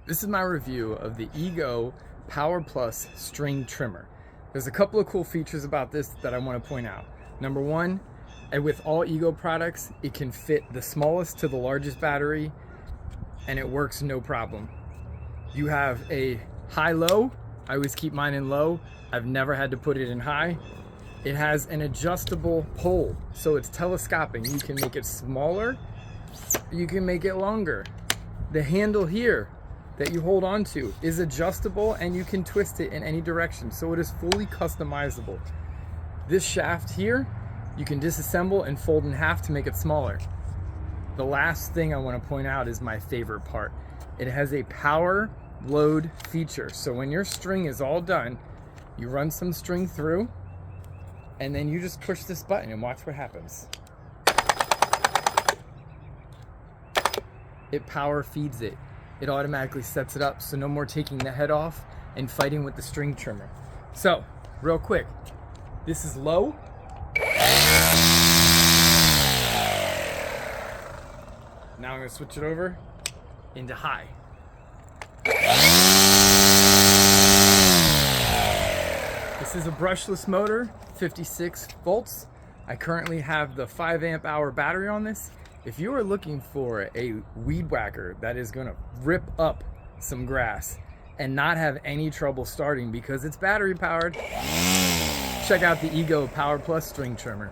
This is my review of the Ego Power Plus string trimmer. There's a couple of cool features about this that I want to point out. Number one, and with all Ego products, it can fit the smallest to the largest battery and it works no problem. You have a high-low. I always keep mine in low. I've never had to put it in high. It has an adjustable pole, so it's telescoping. You can make it smaller, you can make it longer. The handle here that you hold on to is adjustable and you can twist it in any direction, so it is fully customizable. This shaft here, you can disassemble and fold in half to make it smaller. The last thing I want to point out is my favorite part. It has a power load feature, so when your string is all done, you run some string through and then you just push this button and watch what happens. It power feeds it. It automatically sets it up, so no more taking the head off and fighting with the string trimmer. So, real quick, this is low. Now I'm gonna switch it over into high. This is a brushless motor, 56 volts. I currently have the 5 amp hour battery on this. If you are looking for a weed whacker that is gonna rip up some grass and not have any trouble starting because it's battery powered, check out the Ego Power Plus string trimmer.